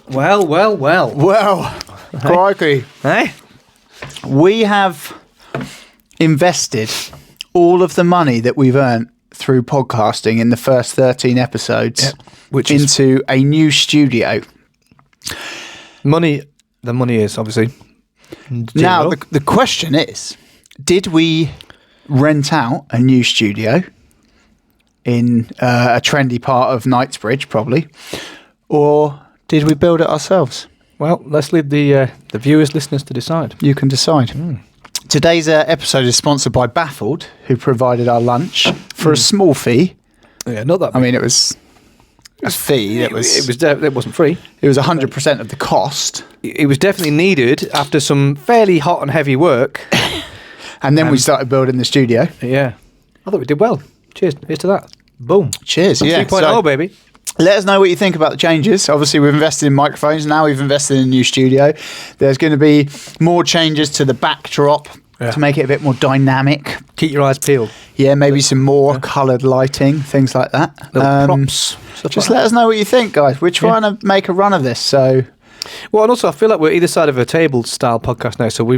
Well, crikey. Hey? We have invested all of the money that we've earned through podcasting in the first 13 episodes into a new studio. The money is obviously. Now, the question is, did we rent out a new studio in a trendy part of Knightsbridge, probably, or did we build it ourselves? Well, let's leave the viewers, listeners to decide. You can decide. Today's episode is sponsored by Baffled, who provided our lunch for a small fee. Yeah, not that big. I mean, it was a fee. It wasn't free. It was 100% of the cost. It was definitely needed after some fairly hot and heavy work. And then we started building the studio. Yeah. I thought we did well. Cheers. Here's to that. Boom. Cheers. 3.0, baby. Let us know what you think about the changes. Obviously, we've invested in microphones. Now we've invested in a new studio. There's going to be more changes to the backdrop to make it a bit more dynamic. Keep your eyes peeled. Yeah, maybe some more coloured lighting, things like that. Props. Just let us know what you think, guys. We're trying to make a run of this, so... Well, and also I feel like we're either side of a table style podcast now, so we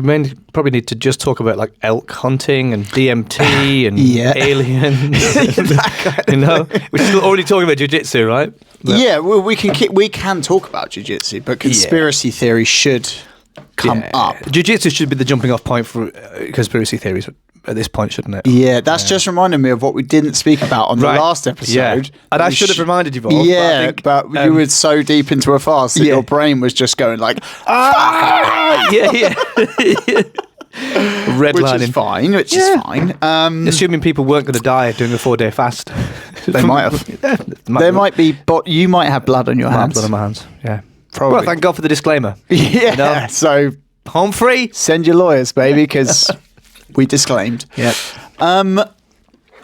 probably need to just talk about like elk hunting and DMT and aliens. You know, we're still already talking about jiu-jitsu, right? Yeah, well, we can talk about jiu-jitsu, but conspiracy theory should come up. Jiu-jitsu should be the jumping off point for conspiracy theories at this point, shouldn't it? Yeah, that's just reminded me of what we didn't speak about on the last episode. Yeah. And I should have reminded you of. Yeah, but you were so deep into a fast that your brain was just going like, redlining. Which is fine. Assuming people weren't going to die doing a 4-day fast. They might have. There might be, but you might have blood on your hands. Blood on my hands, yeah. Probably. Well, thank God for the disclaimer. Yeah, you know? So home free. Send your lawyers, baby, because we disclaimed. Yeah.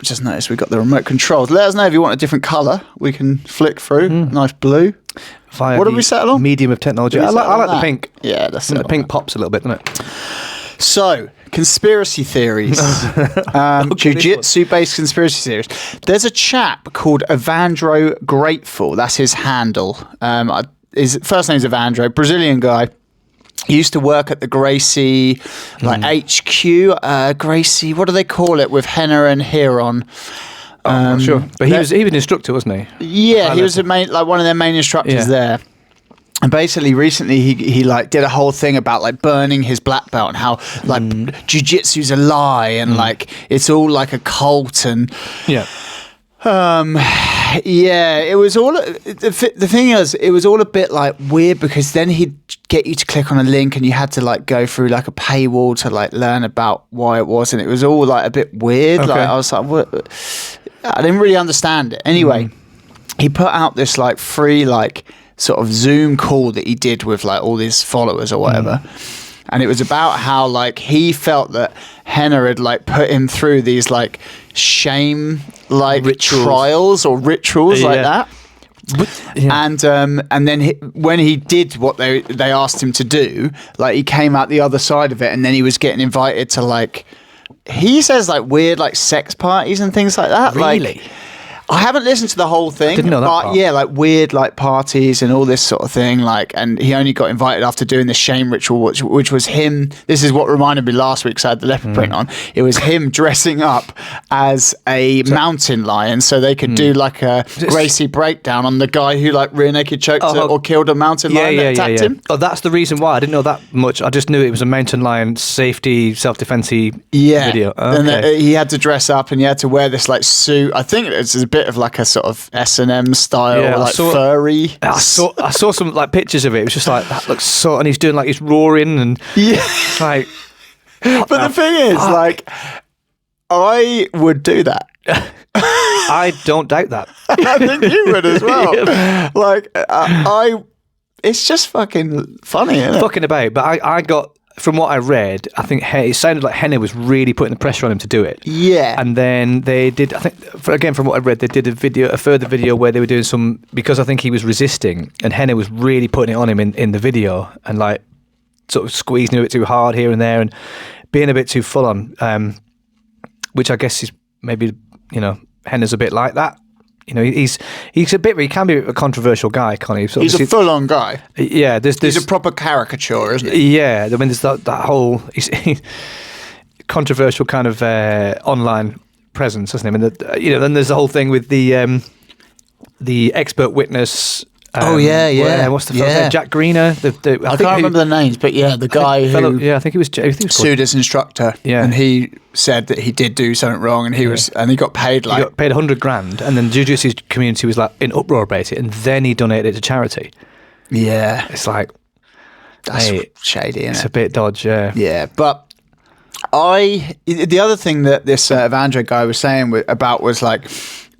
Just noticed we got the remote controls. Let us know if you want a different colour. We can flick through. Nice blue. What did we settle on? Medium of technology. I like the pink. Yeah, that's the pink pops a little bit, doesn't it? So, conspiracy theories. Jiu-jitsu based conspiracy theories. There's a chap called Evandro Grateful. That's his handle. His first name's Evandro, Brazilian guy. He used to work at the Gracie HQ. Gracie, what do they call it with Henna and Heron? Sure. But he was an instructor, wasn't he? Yeah, he was one of their main instructors there. And basically, recently he like did a whole thing about like burning his black belt and how like jiu-jitsu's a lie and like it's all like a cult and it was all the thing is it was all a bit like weird because then he'd get you to click on a link and you had to like go through like a paywall to like learn about why it was, and it was all like a bit weird. Like I was like, what? I didn't really understand it. Anyway, he put out this like free like sort of Zoom call that he did with like all his followers or whatever. And it was about how like he felt that Henna had like put him through these like shame like trials or rituals like that. And then when he did what they asked him to do, like he came out the other side of it, and then he was getting invited to like, he says like weird like sex parties and things like that. Really? Like, I haven't listened to the whole thing. I didn't know that part. Yeah, like weird like parties and all this sort of thing. Like, and he only got invited after doing the shame ritual, which was him. This is what reminded me last week because I had the leopard print on. It was him dressing up as a mountain lion so they could do like a Gracie breakdown on the guy who like rear naked choked or killed a mountain lion that attacked him. Oh, that's the reason why. I didn't know that much. I just knew it was a mountain lion safety, self-defense-y video. Okay. And he had to dress up and he had to wear this like suit. I think it's a bit of like a sort of S&M style, furry. I saw some like pictures of it. It was just like, that looks so, and he's doing like, he's roaring and it's like. But the thing is, like, I would do that. I don't doubt that. I think you would as well. Like, it's just fucking funny, isn't it? Fucking about. But I got, from what I read, I think it sounded like Henna was really putting the pressure on him to do it. Yeah. And then they did, I think, again, from what I read, they did a further video where they were doing some, because I think he was resisting, and Henna was really putting it on him in the video, and like sort of squeezing a bit too hard here and there, and being a bit too full on, which I guess is maybe, you know, Henna's a bit like that. You know, he can be a controversial guy, can't he? So he's a full-on guy. Yeah, he's a proper caricature, isn't he? Yeah, I mean, there's that whole controversial kind of online presence, isn't it? I mean, then there's the whole thing with the expert witness. What's the fellow's name? Jack Greener. I can't remember the names, but the guy who I think he was sued his instructor. Yeah, and he said that he did do something wrong, and he got paid he got paid $100,000, and then the jiu-jitsu community was like in uproar about it, and then he donated it to charity. Yeah, it's like that's shady. Isn't it's it? A bit dodgy. Yeah, but the other thing that this Evandro guy was saying about was like,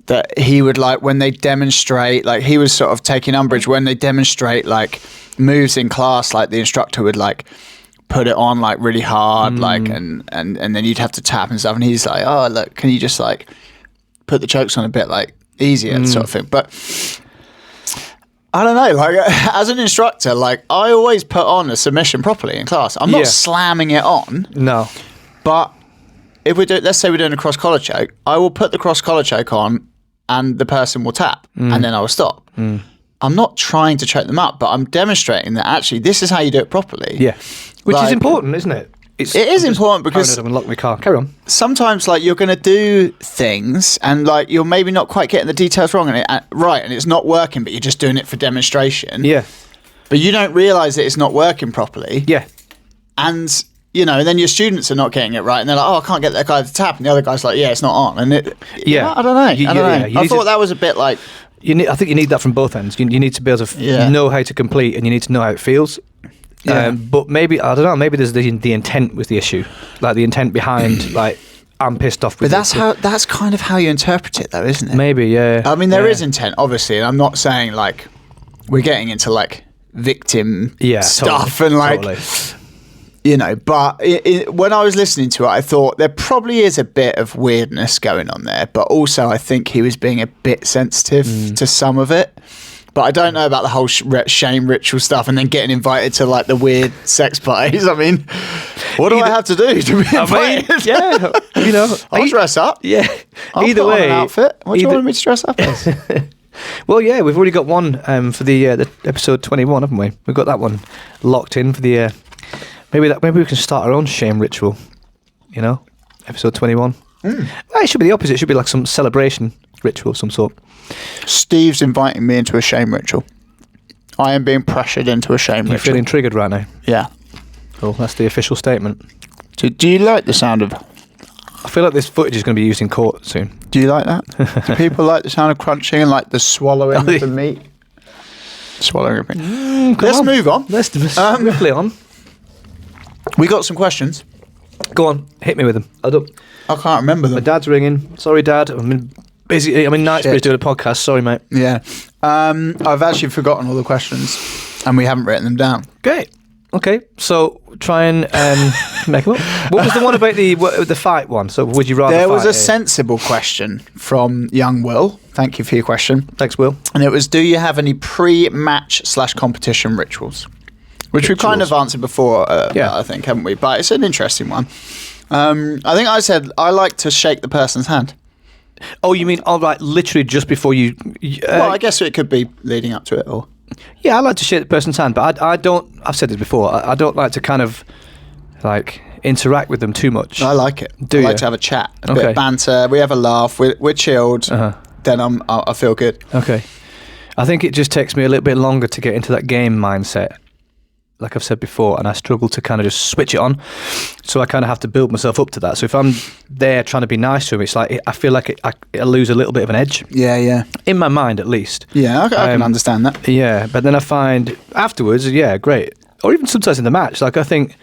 that he would like when they demonstrate, like he was sort of taking umbrage when they demonstrate like moves in class, like the instructor would like put it on like really hard, like and then you'd have to tap and stuff, and he's like, oh look, can you just like put the chokes on a bit like easier sort of thing. But I don't know, like as an instructor, like I always put on a submission properly in class. I'm not slamming it on. No. But if let's say we're doing a cross collar choke, I will put the cross collar choke on and the person will tap and then I will stop. I'm not trying to choke them up, but I'm demonstrating that actually this is how you do it properly. Yeah. Which is important, isn't it? It is important because unlock my car. Carry on. Sometimes like you're going to do things and like you're maybe not quite getting the details wrong and it's not working, but you're just doing it for demonstration. Yeah. But you don't realise that it's not working properly. Yeah. And then your students are not getting it right, and they're like, "Oh, I can't get that guy to tap," and the other guy's like, "Yeah, it's not on." And I don't know. I don't know. I thought that was a bit like. I think you need that from both ends. You need to be able to know how to complete, and you need to know how it feels. Yeah. But maybe I don't know. Maybe there's the intent with the issue, like the intent behind, like I'm pissed off with. But that's kind of how you interpret it, though, isn't it? Maybe, yeah. I mean, there is intent, obviously, and I'm not saying like we're getting into like victim stuff and like. Totally. But when I was listening to it, I thought there probably is a bit of weirdness going on there, but also I think he was being a bit sensitive to some of it. But I don't know about the whole shame ritual stuff and then getting invited to like the weird sex parties. I mean, what do I have to do to be invited? I'll dress up. Yeah. I'll put on an outfit. What do you want me to dress up as? Well, yeah, we've already got one for the episode 21, haven't we? We've got that one locked in for the... Maybe we can start our own shame ritual, episode 21. Well, it should be the opposite. It should be like some celebration ritual of some sort. Steve's inviting me into a shame ritual. I am being pressured into a shame ritual. You're feeling triggered right now? Yeah. Cool, that's the official statement. Do you like the sound of... I feel like this footage is going to be used in court soon. Do you like that? Do people like the sound of crunching and like the swallowing of the meat? Swallowing of meat. Let's move on. Let's swiftly on. We got some questions. Go on, hit me with them. I can't remember them. My dad's ringing. Sorry, Dad. I'm busy. I'm in Knightsbridge doing a podcast. Sorry, mate. Yeah. I've actually forgotten all the questions, and we haven't written them down. Great. Okay, so try and make them up. What was the one about the fight one? So would you rather? There was a sensible question from young Will. Thank you for your question. Thanks, Will. And it was, do you have any pre-match / competition rituals? Which we've kind of answered before, I think, haven't we? But it's an interesting one. I think I said I like to shake the person's hand. Oh, you mean literally just before you? Well, I guess it could be leading up to it, or. Yeah, I like to shake the person's hand, but I don't. I've said this before. I don't like to kind of like interact with them too much. I like it. I like to have a chat, a bit of banter. We have a laugh. We're chilled. Then I feel good. Okay. I think it just takes me a little bit longer to get into that game mindset. Like I've said before, and I struggle to kind of just switch it on. So I kind of have to build myself up to that. So if I'm there trying to be nice to him, it's like I feel like I lose a little bit of an edge. Yeah. In my mind, at least. Yeah, I can understand that. Yeah, but then I find afterwards, great. Or even sometimes in the match, like I think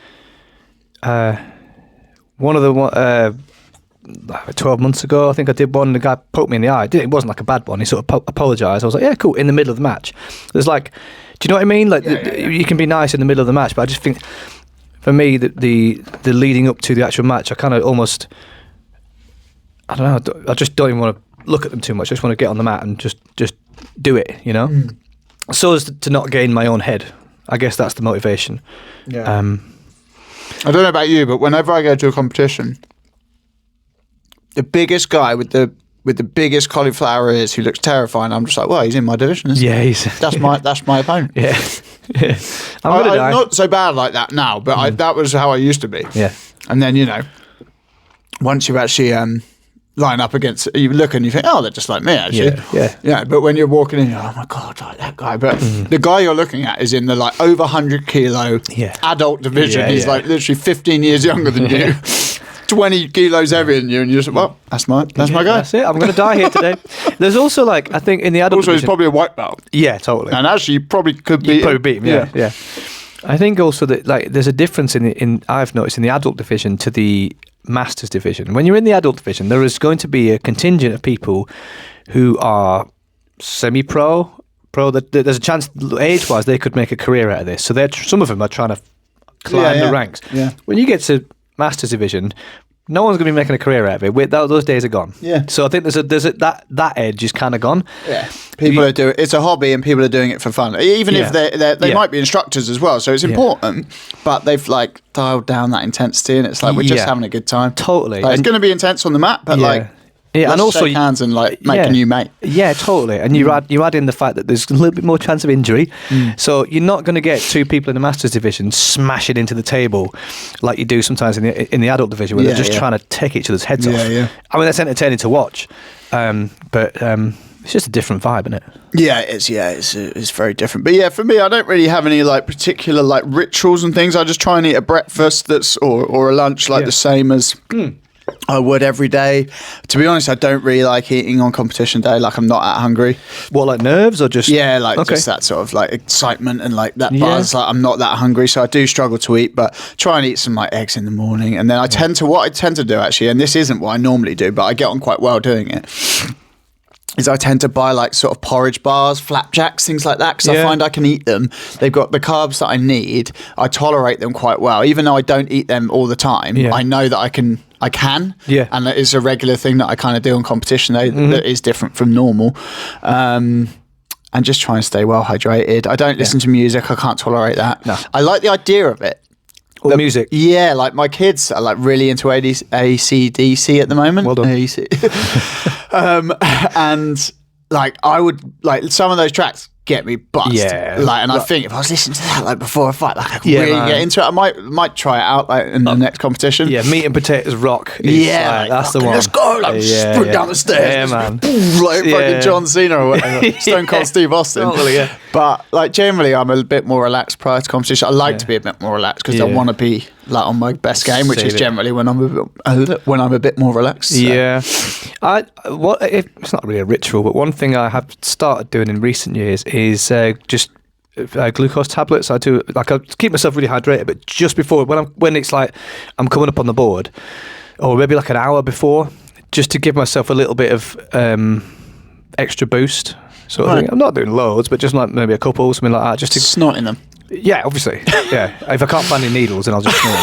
one of the 12 months ago, I think I did one, and the guy poked me in the eye. It wasn't like a bad one. He sort of apologised. I was like, yeah, cool, in the middle of the match. There's like... Do you know what I mean? Like you can be nice in the middle of the match, but I just think, for me, that the leading up to the actual match, I kind of almost, I don't know. I just don't even want to look at them too much. I just want to get on the mat and just do it, so as to not get in my own head. I guess that's the motivation. Yeah. I don't know about you, but whenever I go to a competition, the biggest guy with the with the biggest cauliflower ears who looks terrifying. I'm just like, well, he's in my division, isn't he? Yeah, That's my opponent. yeah. I'm gonna die. not so bad like that now, but that was how I used to be. Yeah. And then, once you actually line up against, you look and you think, oh, they're just like me, actually. Yeah. But when you're walking in, you're like, oh my God, like that guy. But the guy you're looking at is in the like over 100 kilo adult division. Yeah, He's like literally 15 years younger than you. 20 kilos heavier than you, and you're just well, that's my guy. That's it. I'm going to die here today. There's also like I think in the adult Also, he's division, probably a white belt, yeah, totally. and actually, you probably could beat him. Yeah. I think also that like there's a difference in I've noticed in the adult division to the masters division. When you're in the adult division, there is going to be a contingent of people who are semi-pro, that there's a chance age-wise they could make a career out of this. So some of them are trying to climb the ranks. Yeah. When you get to masters division, no one's going to be making a career out of it. Those days are gone. Yeah. So I think that edge is kind of gone. Yeah. People are doing it's a hobby, and people are doing it for fun. Even if they might be instructors as well. So it's important, but they've like dialed down that intensity, and it's like we're just having a good time. Totally. Like, it's going to be intense on the mat, but and also shake hands and like make a new mate. Yeah, totally. And you add in the fact that there's a little bit more chance of injury. So you're not going to get two people in the masters division smashing into the table like you do sometimes in the adult division where they're just trying to take each other's heads off. Yeah. I mean, that's entertaining to watch, but it's just a different vibe, isn't it? Yeah, it is. Yeah, it's very different. But yeah, for me, I don't really have any like particular like rituals and things. I just try and eat a breakfast or a lunch like the same as I would every day. To be honest, I don't really like eating on competition day. Like, I'm not that hungry. What, like nerves or just? Yeah, like just that sort of like excitement and like that buzz. Like, I'm not that hungry, so I do struggle to eat. But try and eat some like eggs in the morning, and then what I tend to do actually, and this isn't what I normally do, but I get on quite well doing it. Is I tend to buy like sort of porridge bars, flapjacks, things like that, because I find I can eat them. They've got the carbs that I need. I tolerate them quite well, even though I don't eat them all the time. I know that I can. And that is a regular thing that I kind of do on competition day that is different from normal. And just try and stay well hydrated. I don't listen to music. I can't tolerate that. No. I like the idea of it. The music. Yeah, like my kids are like really into AC/DC at the moment. Well done. And like I would like some of those tracks get me buzzed. Yeah. Like, and I think if I was listening to that like before a fight, like I could really get into it. I might try it out like in the next competition. Yeah, meat and potatoes rock. Like, that's the one. Let's go. Like sprint down the stairs. Yeah, man. Like fucking John Cena or whatever. Stone Cold Steve Austin. Totally, But like generally, I'm a bit more relaxed prior to competition. I like to be a bit more relaxed because I want to be like on my best game, which is generally when I'm a bit more relaxed. So. Yeah, it's not really a ritual, but one thing I have started doing in recent years is just glucose tablets. I keep myself really hydrated, but just before when it's like I'm coming up on the board, or maybe like an hour before, just to give myself a little bit of extra boost. Sort of thing. I'm not doing loads, but just like maybe a couple, something like that. Just to snorting them. Yeah, obviously. Yeah, if I can't find any needles, then I'll just snort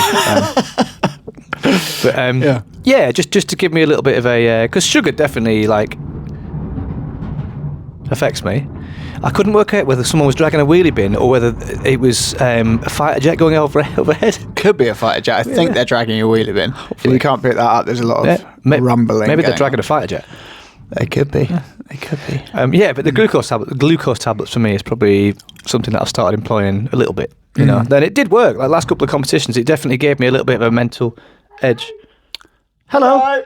them. Just to give me a little bit of a because sugar definitely like affects me. I couldn't work out whether someone was dragging a wheelie bin or whether it was a fighter jet going overhead. Could be a fighter jet. I think they're dragging a wheelie bin. Hopefully. If you can't pick that up, there's a lot of rumbling. Maybe they're dragging a fighter jet. They could be. They could be. But the glucose tablets for me is probably something that I've started employing a little bit. You know, then it did work. Like last couple of competitions, it definitely gave me a little bit of a mental edge. Hello. Hi.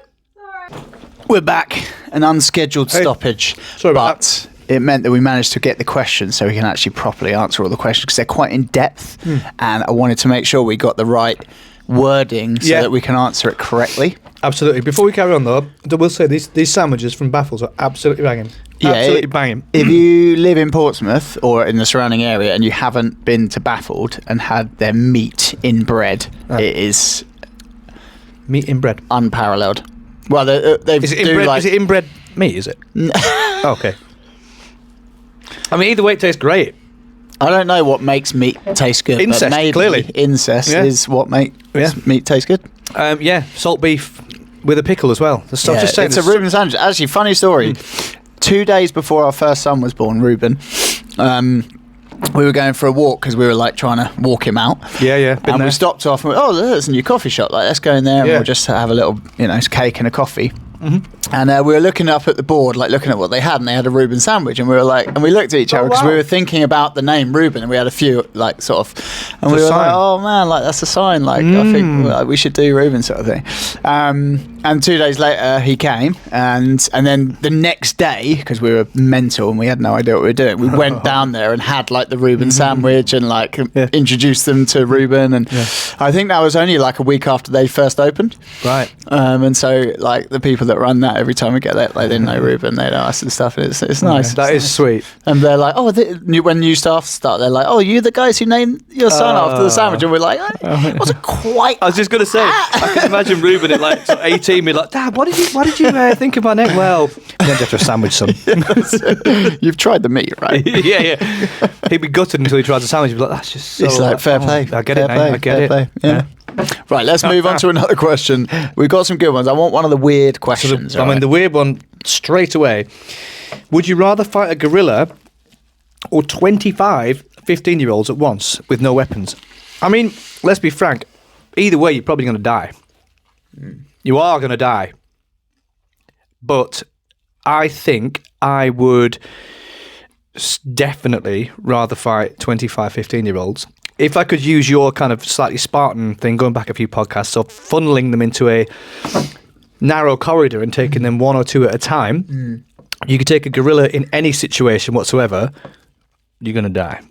We're back. An unscheduled stoppage. Sorry about that. It meant that we managed to get the questions so we can actually properly answer all the questions because they're quite in depth, and I wanted to make sure we got the right wording so that we can answer it correctly. Absolutely. Before we carry on though, I will say these sandwiches from Baffles are absolutely banging. Absolutely banging. If you live in Portsmouth or in the surrounding area and you haven't been to Baffled and had their meat in bread, it is meat in bread, unparalleled. Well, they is it inbred meat? Is it? Okay. I mean, either way, it tastes great. I don't know what makes meat taste good. Incest, but maybe clearly. Incest is what makes meat taste good. Salt beef with a pickle as well. It's a Reuben sandwich. Actually, funny story. 2 days before our first son was born, Reuben, we were going for a walk because we were like trying to walk him out. And we stopped off and went, there's a new coffee shop. Like, let's go in there and we'll just have a little, cake and a coffee. And we were looking up at the board, like looking at what they had, and they had a Reuben sandwich, and we were like, and we looked at each other because we were thinking about the name Reuben, and we had a few like sort of, and we were like, oh man, like that's a sign, like I think like, we should do Reuben sort of thing. And 2 days later he came, and then the next day, because we were mental and we had no idea what we were doing, we went down there and had like the Reuben sandwich and like introduced them to Reuben, and I think that was only like a week after they first opened. Right. And so like the people that run that, every time we get that, like, they know Reuben, they know us and stuff, and it's nice. That is sweet. And they're like, oh, when new staff start, they're like, oh, you the guys who named your son after the sandwich, and we're like, it wasn't quite. I was just gonna say, I can imagine Reuben at like 18, be like, Dad, what did you think of my name? Well, you don't have to sandwich some. You've tried the meat, right? yeah. He'd be gutted until he tries the sandwich. He'd be like, that's just so. It's like fair play. I get it, mate. I get it. Yeah. Right, let's move on to another question. We've got some good ones. I want one of the weird questions. So the weird one straight away. Would you rather fight a gorilla or 25 15-year-olds at once with no weapons? I mean, let's be frank. Either way, you're probably going to die. You are going to die. But I think I would definitely rather fight 25 15-year-olds. If I could use your kind of slightly Spartan thing, going back a few podcasts, of funneling them into a narrow corridor and taking them one or two at a time, you could take a gorilla in any situation whatsoever, you're going to die.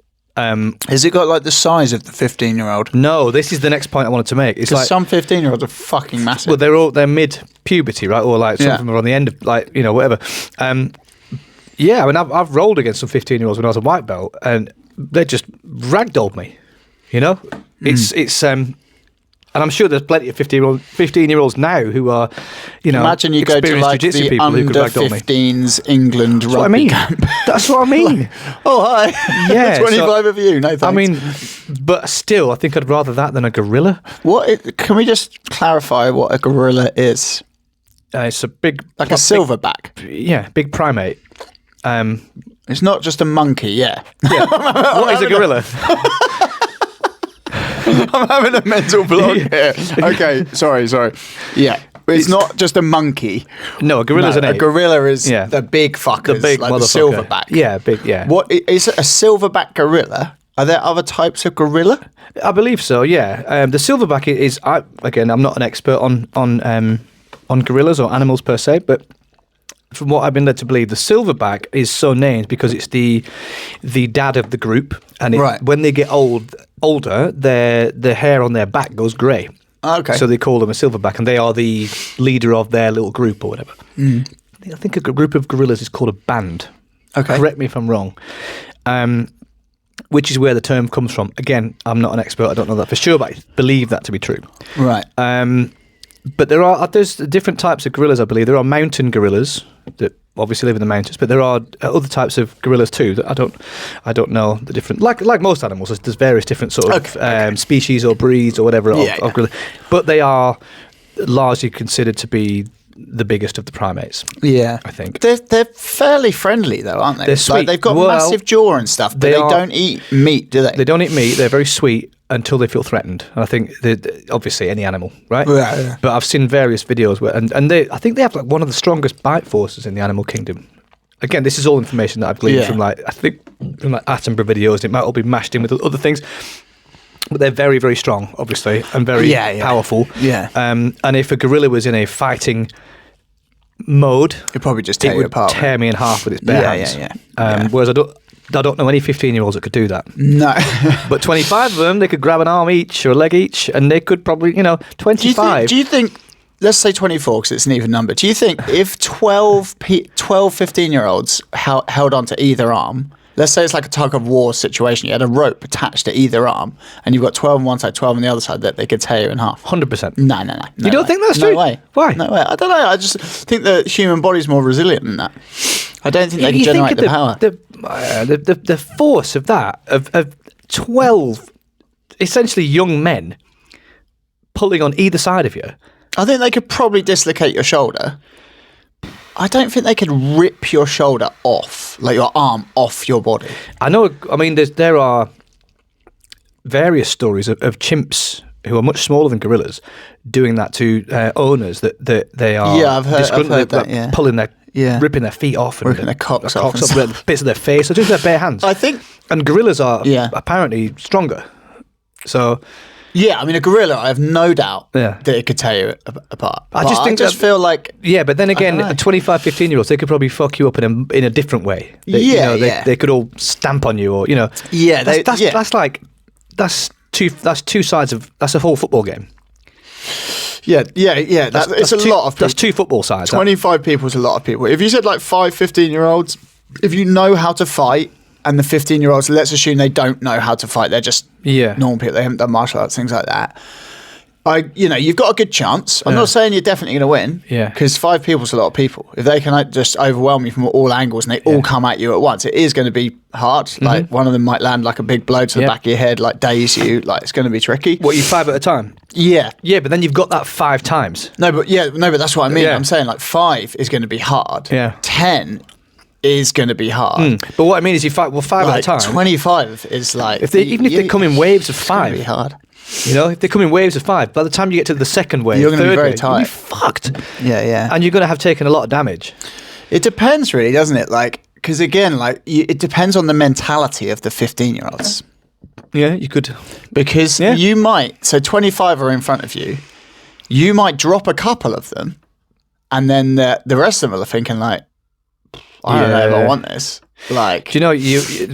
Has it got like the size of the 15-year-old? No, this is the next point I wanted to make. It's like some 15-year-olds are fucking massive. Well, they're mid-puberty, right? Or like some of them are on the end of, like, you know, whatever. Yeah, I mean, I've rolled against some 15-year-olds when I was a white belt, and they just ragdolled me. You know, it's and I'm sure there's plenty of 15-year-olds now who are, you know, imagine you go to like the under 15s England rugby camp. That's what I mean. Like, oh hi, yeah, 25 of you. No thanks. I mean, but still, I think I'd rather that than a gorilla. Can we just clarify what a gorilla is? It's a big, like a silverback. Yeah, big primate. It's not just a monkey. Yeah. What is a gorilla? I'm having a mental block here. Okay, sorry. Yeah. It's not just a monkey. No, a gorilla's an ape. A gorilla is the big fuckers, the big like the silverback. Yeah, big, yeah. What is a silverback gorilla? Are there other types of gorilla? I believe so, yeah. The silverback is, again, I'm not an expert on gorillas or animals per se, but from what I've been led to believe, the silverback is so named because it's the dad of the group, and when they get older, the hair on their back goes grey. Okay. So they call them a silverback, and they are the leader of their little group or whatever. I think a group of gorillas is called a band. Okay. Correct me if I'm wrong. Which is where the term comes from. Again, I'm not an expert. I don't know that for sure, but I believe that to be true. Right. But there's different types of gorillas, I believe. There are mountain gorillas that obviously live in the mountains, but there are other types of gorillas too that I don't know the different. Like most animals, there's various different sort of species or breeds or whatever of gorilla, but they are largely considered to be the biggest of the primates. Yeah, I think they're fairly friendly though, aren't they? They're sweet. Like, they've got massive jaw and stuff, but they don't eat meat, do they? They don't eat meat. They're very sweet until they feel threatened. And I think obviously any animal, right? Yeah. But I've seen various videos where and I think they have like one of the strongest bite forces in the animal kingdom. Again, this is all information that I've gleaned from like Attenborough videos. It might all be mashed in with other things. But they're very, very strong, obviously, and very powerful. Yeah. And if a gorilla was in a fighting mode, it'd probably just tear you apart. Tear me in half with its bare hands. Yeah. Whereas I don't know any 15-year-olds that could do that. No. But 25 of them, they could grab an arm each or a leg each, and they could probably, 25. Do you think, let's say 24 because it's an even number, do you think if 12 15-year-olds held on to either arm, let's say it's like a tug of war situation, you had a rope attached to either arm, and you've got 12 on one side, 12 on the other side, that they could tear you in half? 100%. No. You don't think that's true? No way. Why? No way. I don't know. I just think the human body's more resilient than that. I don't think they can generate the power. The force of that, of 12 essentially young men pulling on either side of you. I think they could probably dislocate your shoulder. I don't think they could rip your shoulder off, like your arm off your body. I know. I mean, there are various stories of chimps who are much smaller than gorillas doing that to owners that they are I've heard that, yeah. pulling their Yeah. ripping their feet off and Ripping their cocks off bits of their face, or just their bare hands. I think, and gorillas are Yeah. apparently stronger. So yeah, I mean, a gorilla, I have no doubt Yeah. that it could tear you apart. I just think that- feel like, yeah, but then again, dunno. 25, 15-year-olds, they could probably fuck you up in a different way. They could all stamp on you, or Yeah, that's two sides of that's a whole football game. yeah. It's a lot of people. That's two football sides. 25 people is a lot of people. If you said like 5 15-year-olds, if you know how to fight, and the 15-year-olds, let's assume they don't know how to fight, they're just normal people, they haven't done martial arts, things like that. You've got a good chance. I'm not saying you're definitely going to win, because 5 people's a lot of people. If they can just overwhelm you from all angles and they all come at you at once, it is going to be hard. Like one of them might land like a big blow to the back of your head, like daze you. Like it's going to be tricky. What, you 5 at a time? Yeah, but then you've got that 5 times. No, but that's what I mean. Yeah. I'm saying like 5 is going to be hard. Yeah. 10 is going to be hard. But what I mean is you fight 5 at a time. 25 is like even if they come in waves of 5, it's going to be hard. if they come in waves of 5, by the time you get to the second wave, You're going to be third very wave, tight. you'll be fucked. Yeah. And you're going to have taken a lot of damage. It depends, really, doesn't it? Like, because again, it depends on the mentality of the 15-year-olds. Yeah, you could. Because you might, so 25 are in front of you, you might drop a couple of them, and then the rest of them are thinking like, I don't know if I want this. Like, do you know,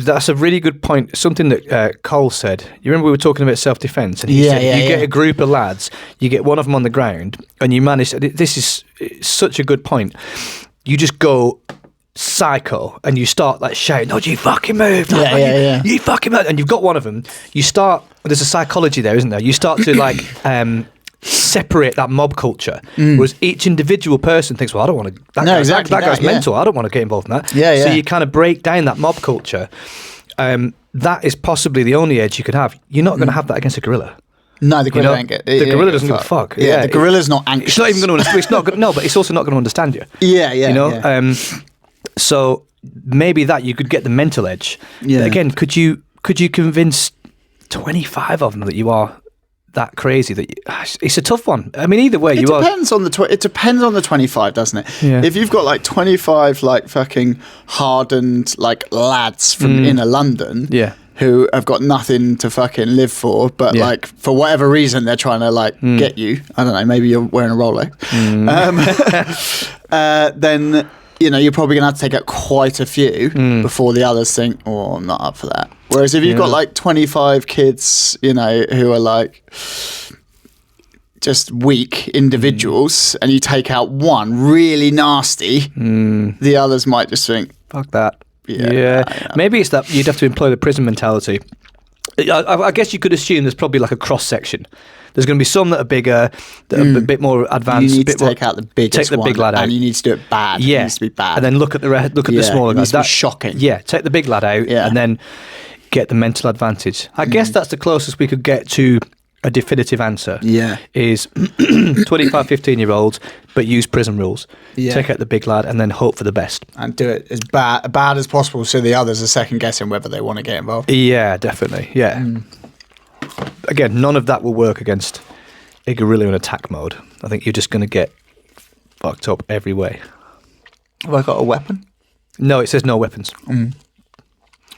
that's a really good point. Something that Cole said. You remember we were talking about self-defense, and he said you get a group of lads, you get one of them on the ground, and you manage. This is such a good point. You just go psycho, and you start like shouting, "No, you fucking move! You fucking move!" And you've got one of them. You start. There's a psychology there, isn't there? You start to like. Separate that mob culture, whereas each individual person thinks, well, I don't want to. That guy's mental. I don't want to get involved in that. So you kind of break down that mob culture. That is possibly the only edge you could have. You're not going to have that against a gorilla. No, the gorilla ain't get. The gorilla doesn't give a fuck. Yeah, the gorilla's not anxious. It's not even going to. It's not. No, but it's also not going to understand you. So maybe that you could get the mental edge. But again, could you convince 25 of them that you are that crazy? It's a tough one. I mean, either way, it depends on the 25, doesn't it? Yeah. If you've got like 25 like fucking hardened like lads from inner London, who have got nothing to fucking live for, but like for whatever reason they're trying to like get you. I don't know. Maybe you're wearing a Rolex. Then you're probably going to have to take out quite a few before the others think, oh, I'm not up for that. Whereas if you've got like 25 kids, who are like just weak individuals and you take out one really nasty, the others might just think, fuck that. Yeah. Maybe it's that you'd have to employ the prison mentality. I guess you could assume there's probably like a cross section. There's going to be some that are bigger, that are a bit more advanced. You need to take out the biggest big lad out, and you need to do it bad. Yeah, it needs to be bad. And then look at the smaller guys. That's shocking. Yeah, take the big lad out, and then get the mental advantage. I guess that's the closest we could get to a definitive answer. Yeah, is 25, 15-year-olds, but use prison rules. Yeah. Take out the big lad and then hope for the best. And do it as bad as possible, so the others are second guessing whether they want to get involved. Yeah, definitely. Yeah. Again, none of that will work against a gorilla in attack mode. I think you're just going to get fucked up every way. Have I got a weapon? No, it says no weapons.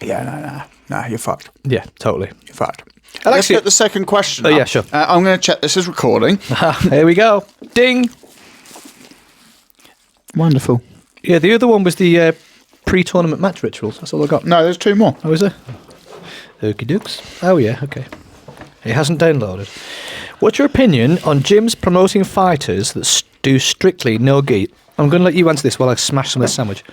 Yeah, no, you're fucked. Yeah, totally. You're fucked. Let's get the second question. Oh, yeah, sure. I'm going to check this is recording. Here we go. Ding. Wonderful. Yeah, the other one was the pre-tournament match rituals. That's all I got. No, there's 2 more. Oh, is there? Okie dokes. Oh, yeah, okay. It hasn't downloaded. What's your opinion on gyms promoting fighters that do strictly no gi? I'm going to let you answer this while I smash some of this sandwich.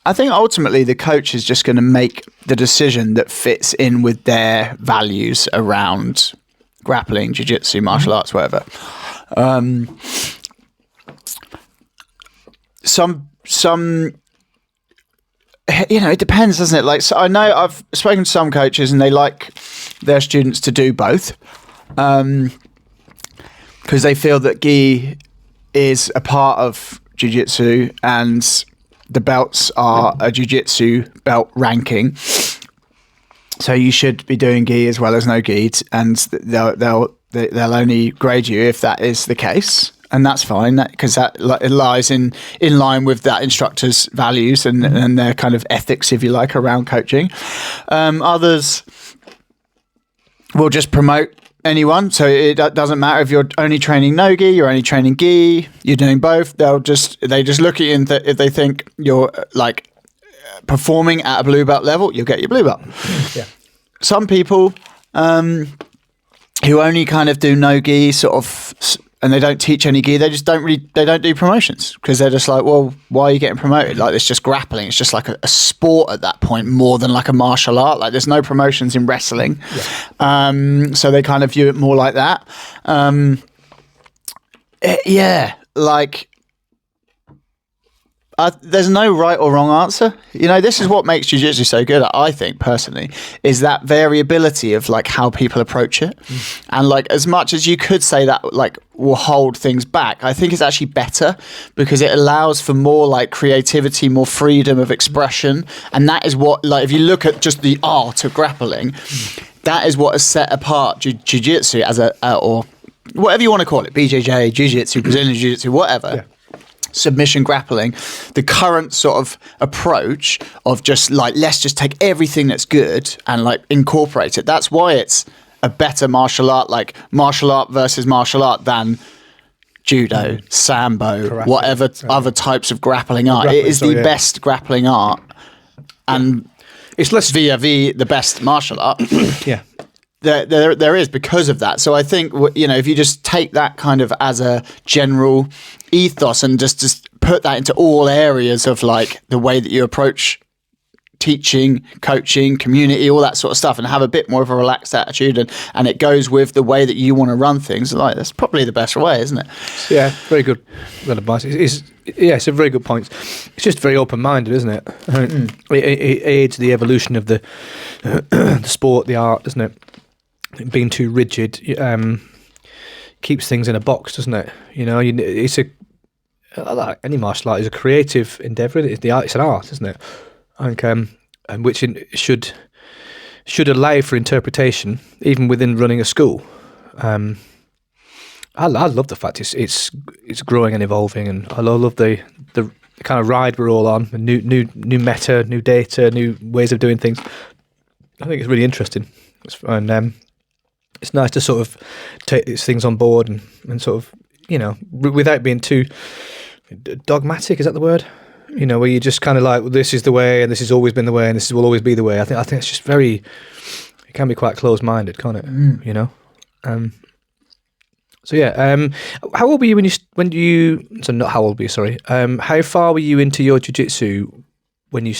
I think ultimately the coach is just going to make the decision that fits in with their values around grappling, jiu-jitsu, martial arts, whatever. Some it depends, doesn't it? Like, so I know I've spoken to some coaches and they like their students to do both, because they feel that gi is a part of jiu-jitsu and the belts are a jiu-jitsu belt ranking. So you should be doing gi as well as no gi, and they'll only grade you if that is the case, and that's fine because that it lies in line with that instructor's values and their kind of ethics, if you like, around coaching. Others will just promote anyone, so it doesn't matter if you're only training no gi, you're only training gi, you're doing both. They just look at you, and if they think you're like performing at a blue belt level, you'll get your blue belt. Yeah. Some people who only kind of do no gi sort of, and they don't teach any gi, they don't do promotions because they're just like, well, why are you getting promoted? Like, it's just grappling. It's just like a sport at that point, more than like a martial art. Like, there's no promotions in wrestling. Yeah. So they kind of view it more like that. Like, there's no right or wrong answer. You know, this is what makes jiu-jitsu so good, I think, personally, is that variability of like how people approach it. And like, as much as you could say that like will hold things back, I think it's actually better because it allows for more like creativity, more freedom of expression. And that is what, like, if you look at just the art of grappling, that is what has set apart jiu-jitsu as or whatever you want to call it, BJJ, jiu-jitsu, Brazilian jiu-jitsu, whatever. Yeah. Submission grappling, the current sort of approach of just like, let's just take everything that's good and like incorporate it. That's why it's a better martial art, like martial art versus martial art, than judo, sambo, karate, whatever other types of grappling art. It is the best grappling art, and it's less vis-a-vis the best martial art. Yeah. There is, because of that. So I think, you know, if you just take that kind of as a general ethos and just put that into all areas of like the way that you approach teaching, coaching, community, all that sort of stuff, and have a bit more of a relaxed attitude, and it goes with the way that you want to run things, like, that's probably the best way, isn't it? Yeah, very good advice. It's a very good point. It's just very open-minded, isn't it? It aids the evolution of the sport, the art, doesn't it? Being too rigid keeps things in a box, doesn't it? You know, it's like any martial art is a creative endeavour. It's an art, isn't it? And which should allow for interpretation, even within running a school. I love the fact it's growing and evolving, and I love the kind of ride we're all on. New meta, new data, new ways of doing things. I think it's really interesting, and it's nice to sort of take these things on board and sort of, you know, without being too dogmatic. Is that the word? You know, where you just kind of like, well, this is the way, and this has always been the way, and this will always be the way. I think it's just it can be quite closed-minded, can't it? You know. So yeah. How old were you not how old were you? Sorry. How far were you into your jiu-jitsu when you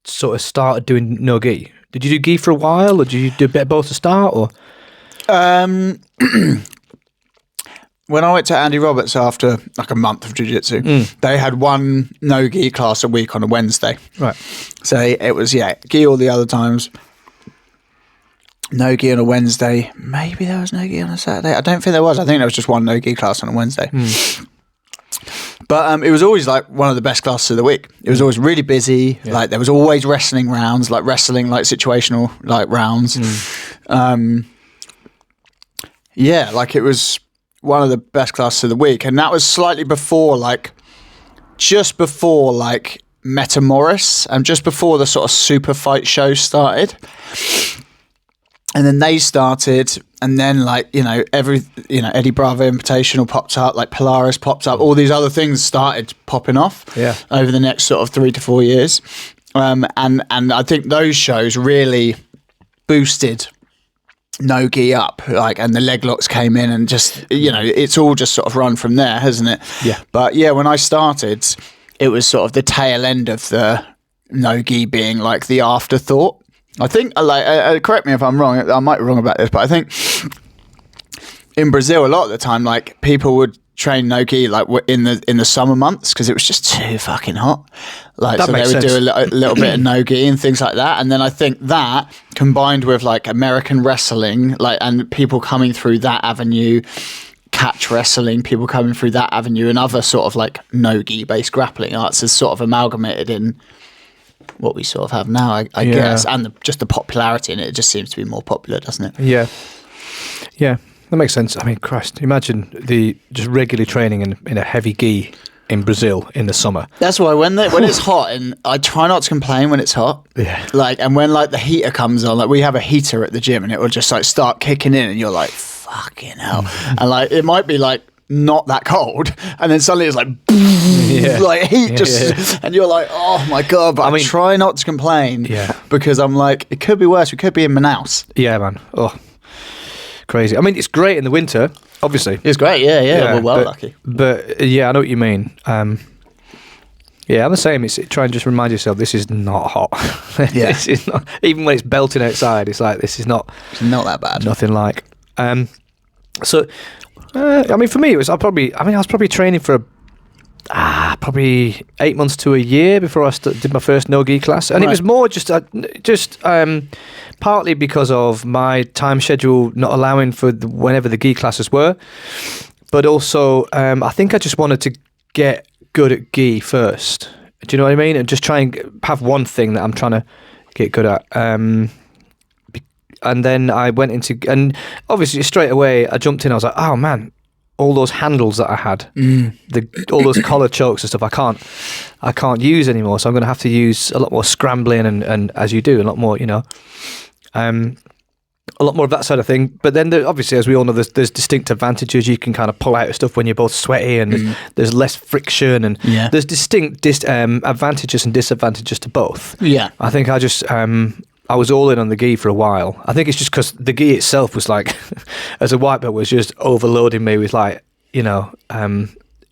sort of started doing no gi? Did you do gi for a while, or did you do a bit of both to start, or? When I went to Andy Roberts after like a month of jiu-jitsu, they had one no-gi class a week on a Wednesday. Right. So it was, gi all the other times, no-gi on a Wednesday. Maybe there was no-gi on a Saturday. I don't think there was. I think there was just one no-gi class on a Wednesday. But it was always like one of the best classes of the week. It was always really busy. Yeah. Like, there was always wrestling rounds, like situational like rounds. Like, it was one of the best classes of the week, and that was slightly before, like, just before like Metamoris, and just before the sort of super fight show started. And then they started, and then like, Eddie Bravo Invitational popped up, like Polaris popped up, all these other things started popping off over the next sort of 3 to 4 years. And I think those shows really boosted no-gi up, like, and the leg locks came in, and just, it's all just sort of run from there, hasn't it? Yeah. But yeah, when I started, it was sort of the tail end of the no-gi being like the afterthought. I think, like, correct me if I'm wrong, I might be wrong about this, but I think in Brazil a lot of the time, like, people would train no-gi like in the summer months because it was just too fucking hot. Like, that, so they would do a little bit of no-gi and things like that. And then I think that combined with like American wrestling, like, and people coming through that avenue catch wrestling, people coming through that avenue, and other sort of like no-gi based grappling arts is sort of amalgamated in what we sort of have now, I guess, and just the popularity in it just seems to be more popular, doesn't it? Yeah, that makes sense. I mean, Christ, imagine just regularly training in a heavy gi in Brazil in the summer. That's why when it's hot, and I try not to complain when it's hot. Yeah. Like, and when like the heater comes on, like we have a heater at the gym, and it will just like start kicking in, and you're like, fucking hell, and like it might be like not that cold, and then suddenly it's like like heat and you're like, oh my god. But I mean, try not to complain, because I'm like, it could be worse. We could be in Manaus. Yeah, man. Oh, crazy. I mean, it's great in the winter, obviously. It's great. Yeah, we're well lucky. But yeah, I know what you mean. Yeah, I'm the same. It's try and just remind yourself this is not hot. This is not, even when it's belting outside, it's like it's not that bad. Nothing like. So, I mean, for me, I was probably training for probably 8 months to a year before I did my first no-gi class, and it was more just partly because of my time schedule not allowing for whenever the gi classes were, but also I think I just wanted to get good at gi first. Do you know what I mean? And just try and have one thing that I'm trying to get good at. And then I went into, and obviously straight away I jumped in. I was like, oh man, all those handles that I had, all those collar chokes and stuff, I can't use anymore. So I'm going to have to use a lot more scrambling and as you do, a lot more, a lot more of that sort of thing. But then obviously, as we all know, there's distinct advantages. You can kind of pull out stuff when you're both sweaty, and there's less friction, and there's distinct advantages and disadvantages to both. Yeah, I think I was all in on the gi for a while. I think it's just because the gi itself was like, as a white belt, was just overloading me with like,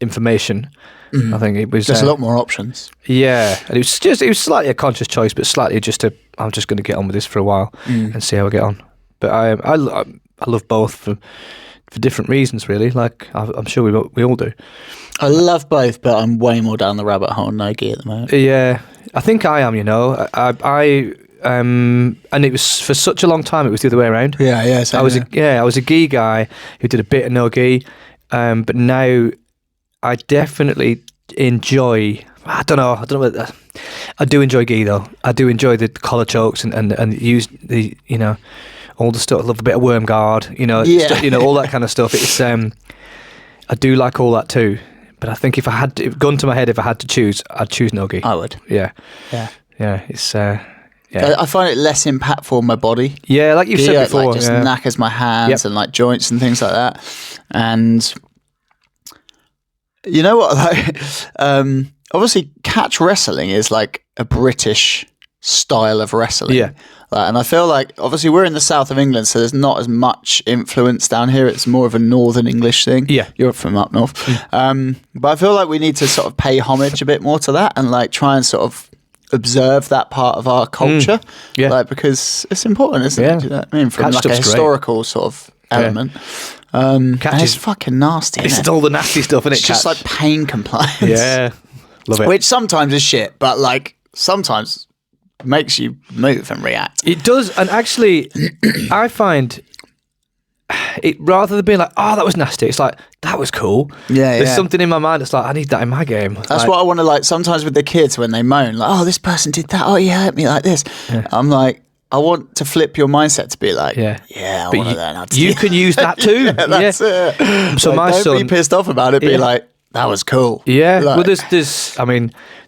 information. I think it was just a lot more options. Yeah, and it was slightly a conscious choice, but slightly just I'm just going to get on with this for a while and see how I get on. But I love both for different reasons, really. Like I'm sure we all do. I love both, but I'm way more down the rabbit hole no-gi at the moment. Yeah, I think I am. And it was for such a long time. It was the other way around. Yeah. I was a gi guy who did a bit of no-gi, but now I definitely enjoy. I don't know. I do enjoy gi though. I do enjoy the collar chokes and use the all the stuff. I love a bit of worm guard. All that kind of stuff. It's I do like all that too. But I think if I had gun to my head, if I had to choose, I'd choose no-gi. I would. Yeah. It's. Yeah. I find it less impactful on my body. Yeah, like you've said before. Like just knackers my hands and like joints and things like that. And you know what? Like, obviously, catch wrestling is like a British style of wrestling. Yeah. And I feel like obviously we're in the south of England, so there's not as much influence down here. It's more of a northern English thing. Yeah. You're from up north. But I feel like we need to sort of pay homage a bit more to that and like try and sort of observe that part of our culture, because it's important, isn't it? Do you know what I mean? From like a historical sort of element. Catch is fucking nasty. It's all the nasty stuff, isn't it? It's just like pain compliance. Yeah, love it. Which sometimes is shit, but like sometimes makes you move and react. It does, and actually, I find it rather than being like, oh, that was nasty, it's like, that was cool. There's something in my mind that's like, I need that in my game. That's what I want to like sometimes with the kids when they moan like, oh, this person did that, oh, he hurt me like this. I'm like, I want to flip your mindset to be like, I want to learn. You can use that too. That's it. So like, my son, don't be pissed off about it. Be like, that was cool. Yeah. Like, well,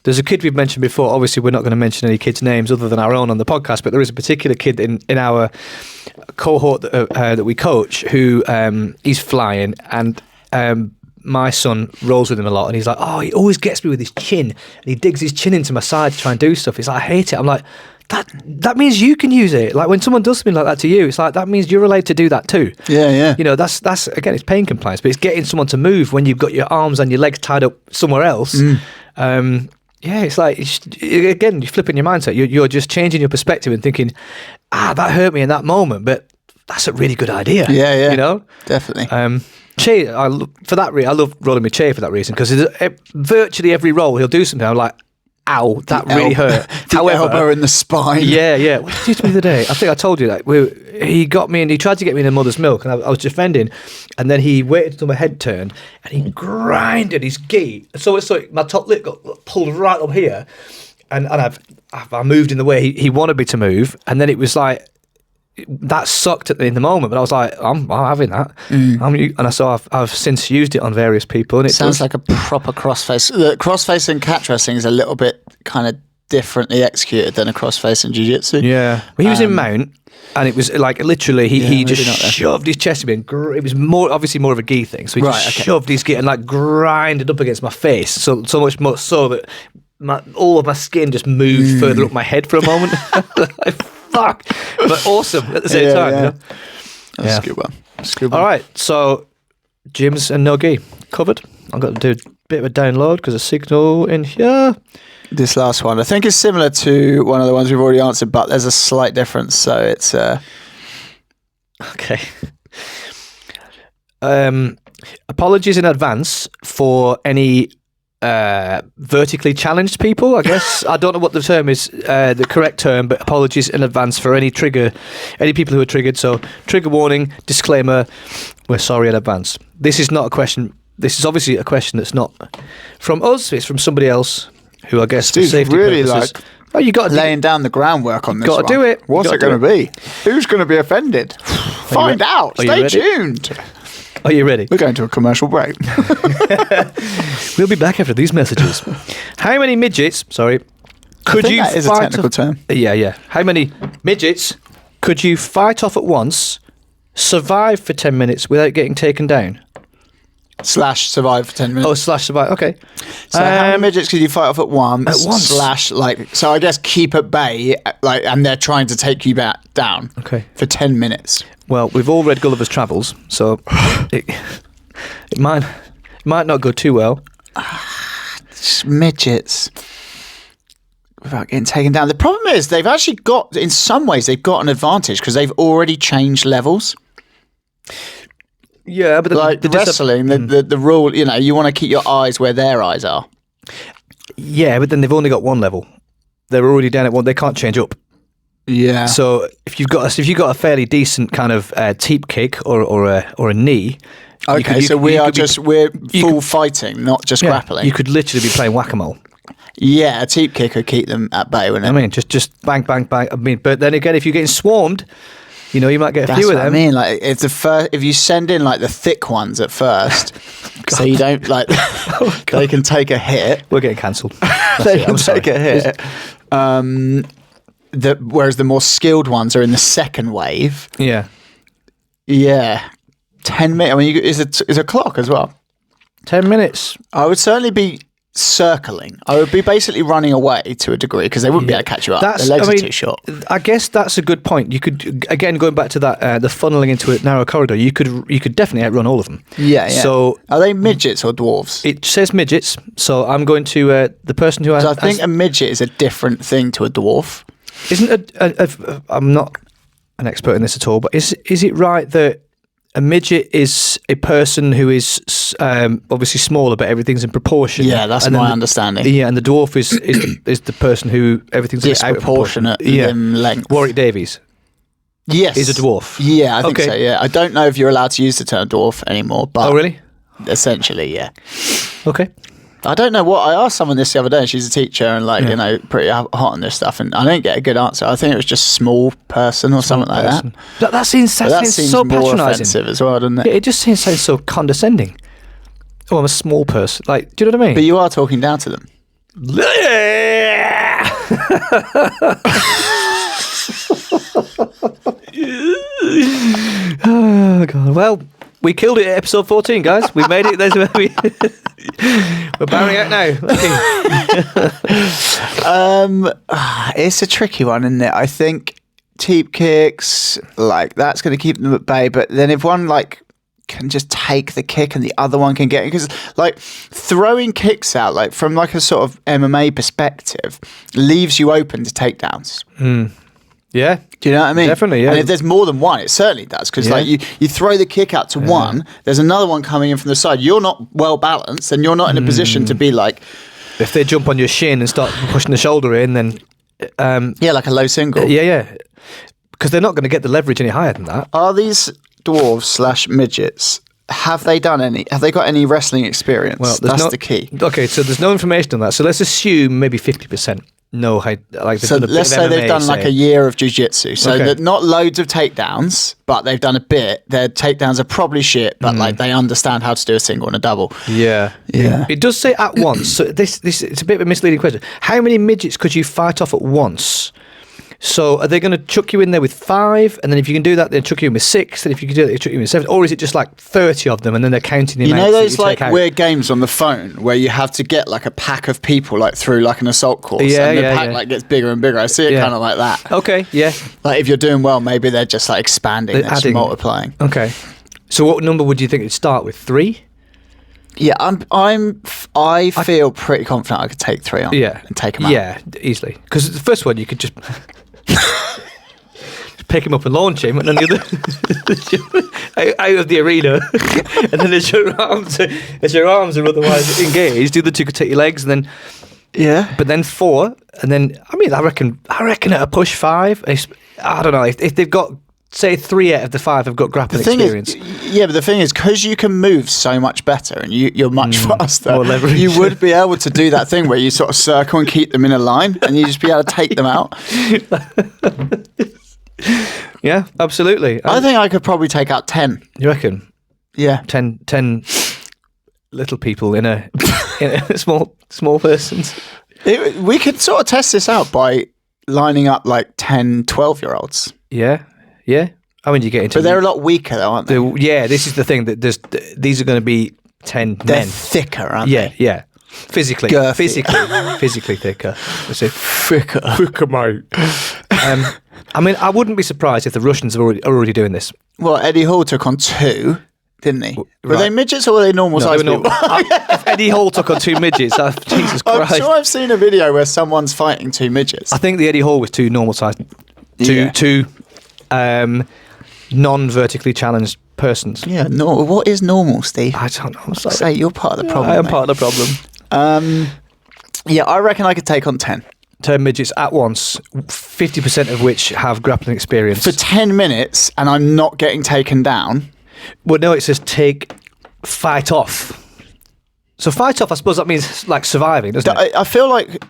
there's a kid we've mentioned before. Obviously, we're not going to mention any kids' names other than our own on the podcast, but there is a particular kid in our cohort that we coach who he's flying, and my son rolls with him a lot, and he's like, oh, he always gets me with his chin, and he digs his chin into my side to try and do stuff. He's like, I hate it. I'm like, that means you can use it. Like when someone does something like that to you, it's like that means you're allowed to do that too. Yeah. That's again, it's pain compliance, but it's getting someone to move when you've got your arms and your legs tied up somewhere else. It's like again, you're flipping your mindset. You're just changing your perspective and thinking, that hurt me in that moment, but that's a really good idea. Yeah. Definitely. Che, I love rolling with Che for that reason, because virtually every roll he'll do something. I'm like, ow, that really hurt. The elbow in the spine. Yeah. What did he do to me the other day? I think I told you that. He got me and he tried to get me in a mother's milk, and I was defending, and then he waited until my head turned, and he grinded his gi. So it's like my top lip got pulled right up here, and I moved in the way he wanted me to move, and then it was like, that sucked in the moment, but I was like, I'm having that. I've since used it on various people, and it sounds like a proper crossface. The crossface in catch wrestling is a little bit kind of differently executed than a crossface in jiu-jitsu. Yeah, well, he was in mount, and it was like literally he just shoved his chest at me, and it was obviously more of a gi thing. So he shoved his gi and like grinded up against my face, so much more so that all of my skin just moved further up my head for a moment. Like, fuck, but awesome at the same time. You know? That's a good one. All right, so gyms and no gi covered. I've got to do a bit of a download because the signal in here. This last one, I think, is similar to one of the ones we've already answered, but there's a slight difference. So it's okay. Apologies in advance for any vertically challenged people, I guess. I don't know what the term is, the correct term, but apologies in advance for any people who are triggered. So trigger warning, disclaimer, we're sorry in advance. This is not a question. This is obviously a question that's not from us. It's from somebody else who, I guess, for safety really purposes. like you got laying down the groundwork on this. Got to do it. What's it going to be? Who's going to be offended? Find out. Stay tuned. Are you ready? We're going to a commercial break. We'll be back after these messages. How many midgets? Sorry, could you? That is a technical term. Yeah. How many midgets could you fight off at once, survive for 10 minutes without getting taken down? / survive for 10 minutes. Oh, / survive. Okay. So how many midgets could you fight off at once? / so I guess keep at bay, and they're trying to take you back down. Okay. For 10 minutes. Well, we've all read Gulliver's Travels, so it might not go too well. Midgets. Without getting taken down. The problem is they've actually got, in some ways, they've got an advantage because they've already changed levels. Yeah, but the wrestling, the rule, you want to keep your eyes where their eyes are. Yeah, but then they've only got one level. They're already down at one. They can't change up. Yeah. So if you've got a fairly decent kind of teep kick or a knee. Okay, we're full fighting, not just grappling. You could literally be playing whack-a-mole. Yeah, a teep kick would keep them at bay, wouldn't it? I mean, just bang, bang, bang. I mean, but then again, if you're getting swarmed, you might get a few of them. I mean, like it's if you send in like the thick ones at first, so you don't like they can take a hit. We're getting cancelled. They can take a hit. Whereas the more skilled ones are in the second wave. Yeah. 10 minutes. I mean, is a clock as well. 10 minutes. I would certainly be circling. I would be basically running away to a degree because they wouldn't be able to catch you up. Their legs are too short. I guess that's a good point. You could, again, going back to that, the funneling into a narrow corridor, you could definitely outrun all of them. Yeah. So are they midgets or dwarves? It says midgets. So I'm going to the person who has. I think a midget is a different thing to a dwarf. Isn't I'm not an expert in this at all, but is it right that a midget is a person who is obviously smaller, but everything's in proportion? Yeah, that's my understanding. Yeah, and the dwarf is the person who everything's disproportionate limb length. Warwick Davies. Yes, is a dwarf. Yeah, I think so. Yeah, I don't know if you're allowed to use the term dwarf anymore. But really? Essentially, yeah. Okay. I don't know what I asked someone this the other day. And she's a teacher and pretty hot on this stuff, and I didn't get a good answer. I think it was just small person or something like that. That seems so more patronising offensive as well, doesn't it? Yeah, it just sounds so condescending. Oh, I'm a small person. Like, do you know what I mean? But you are talking down to them. Oh God. Well, we killed it at episode 14, guys. We made it. We're bowing out now. It's a tricky one, isn't it? I think teep kicks, that's going to keep them at bay. But then if one can just take the kick and the other one can get it, because throwing kicks out, from a sort of MMA perspective, leaves you open to takedowns. Yeah. Do you know what I mean? Definitely, yeah. And if there's more than one, it certainly does. Because you throw the kick out to one, there's another one coming in from the side. You're not well balanced and you're not in a position to be If they jump on your shin and start pushing the shoulder in, then like a low single. yeah, because they're not going to get the leverage any higher than that. Are these dwarves / midgets? Have they got any wrestling experience? Well, that's the key. Okay, so there's no information on that. So let's assume maybe 50%. No, so let's say they've done like a year of jiu-jitsu. So that not loads of takedowns, but they've done a bit. Their takedowns are probably shit, but like they understand how to do a single and a double. Yeah. It does say at once. So this it's a bit of a misleading question. How many midgets could you fight off at once? So are they going to chuck you in there with 5, and then if you can do that, they'll chuck you in with 6, and if you can do that, they'll chuck you in with 7, or is it just like 30 of them, and then they're counting the amounts? You know those like weird games on the phone where you have to get like a pack of people like through like an assault course, and the pack like gets bigger and bigger. I see it kind of like that. Okay, yeah. Like if you're doing well, maybe they're just like expanding, they're just multiplying. Okay. So what number would you think it'd start with? 3? Yeah, I feel pretty confident I could take 3 on. Yeah, and take them out. Yeah, easily. Because the first one you could just pick him up and launch him, and then the other out of the arena, and then as your arms are otherwise engaged, the other 2 could take your legs, and then but then 4, and then I reckon at a push 5. I don't know if they've got. Say 3 out of the 5 have got grappling experience. But the thing is, because you can move so much better and you're much faster, more leverage. You would be able to do that thing where you sort of circle and keep them in a line, and you just be able to take them out. Yeah, absolutely. I think I could probably take out 10. You reckon? Yeah, 10 little people in a small persons. We could sort of test this out by lining up like 10, 12-year-olds. Yeah. I mean, you get into... But they're a lot weaker, though, aren't they? Yeah, this is the thing. That these are going to be 10 they're men. Thicker, aren't they? Yeah. Physically thicker. Thicker, mate. I mean, I wouldn't be surprised if the Russians are already doing this. Well, Eddie Hall took on 2, didn't he? Were they midgets or were they normal sized people? If Eddie Hall took on 2 midgets, Jesus Christ. I'm sure I've seen a video where someone's fighting 2 midgets. I think the Eddie Hall was 2 normal sized... Two non-vertically challenged persons. Yeah, what is normal, Steve? I don't know. I'm sorry. Say you're part of the problem. I am part of the problem. Yeah, I reckon I could take on 10. 10 midgets at once, 50% of which have grappling experience. For 10 minutes, and I'm not getting taken down? Well, no, it says fight off. So fight off, I suppose that means like surviving, doesn't it? I feel like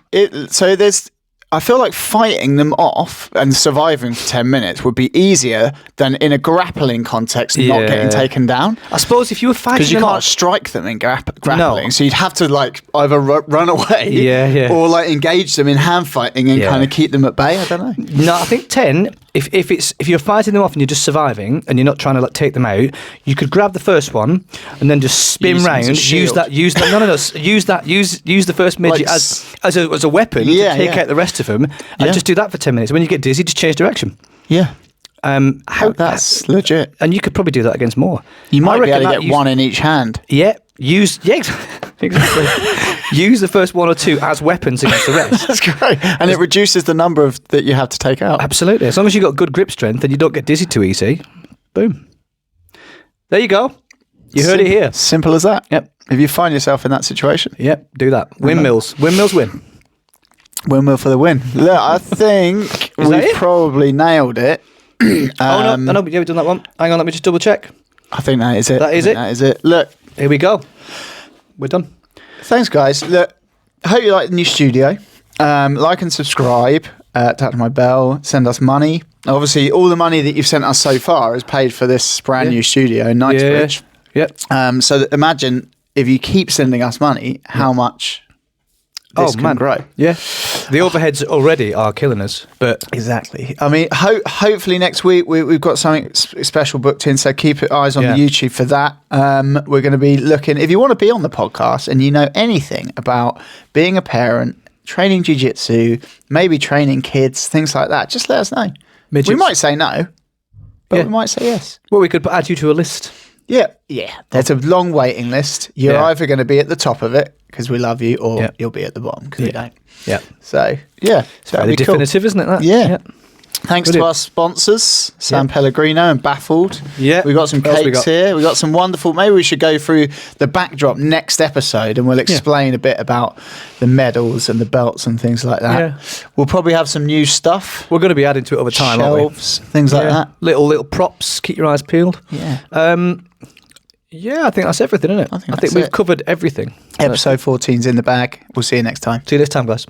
I feel like fighting them off and surviving for 10 minutes would be easier than in a grappling context not getting taken down. I suppose if you were fighting because you them can't off, strike them in grappling, so you'd have to like either run away or like engage them in hand fighting and kind of keep them at bay. I don't know. No, I think 10. If you're fighting them off and you're just surviving and you're not trying to like take them out, you could grab the first one and then just spin round. Use the first midget as a weapon to take out the rest of them, and just do that for 10 minutes. When you get dizzy, just change direction. Yeah. That's legit. And you could probably do that against more. You might be able to get one in each hand. Yeah. Exactly. Use the first 1 or 2 as weapons against the rest. That's great. And it reduces the number that you have to take out. Absolutely. As long as you've got good grip strength and you don't get dizzy too easy, boom. There you go. You heard it here. Simple as that. Yep. If you find yourself in that situation. Yep, do that. Windmills win. Windmill for the win. Look, I think we've probably nailed it. No, we've done that one. Hang on, let me just double check. I think that is it. That is it. Look. Here we go. We're done. Thanks, guys. Look, I hope you like the new studio. Like and subscribe. Tap my bell. Send us money. Obviously, all the money that you've sent us so far has paid for this brand new studio in Knightsbridge. Yep. So imagine if you keep sending us money, how much this can grow. Yeah. The overheads already are killing us, but exactly. I mean, hopefully next week we've got something special booked in, so keep eyes on the YouTube for that. We're going to be looking. If you want to be on the podcast and you know anything about being a parent, training jiu-jitsu, maybe training kids, things like that, just let us know. Midgets. We might say no, but we might say yes. Well, we could add you to a list. Yeah. There's a long waiting list. You're either going to be at the top of it because we love you, or you'll be at the bottom because we don't. Yeah. So, it's fairly definitive, isn't it? That? Yeah. Thanks to Brilliant. our sponsors, San Yeah. Pellegrino and Baffled. Yeah. We got some What else we cakes got? here. We got some wonderful. Maybe we should go through the backdrop next episode, and we'll explain a bit about the medals and the belts and things like that. Yeah. We'll probably have some new stuff, We're going to be adding to it over time, shelves, things aren't we? like that. Little props. Keep your eyes peeled. Yeah. Yeah, I think that's everything, isn't it? I think I that's think we've it. covered everything. Episode 14's in the bag. We'll see you next time. See you this time, guys.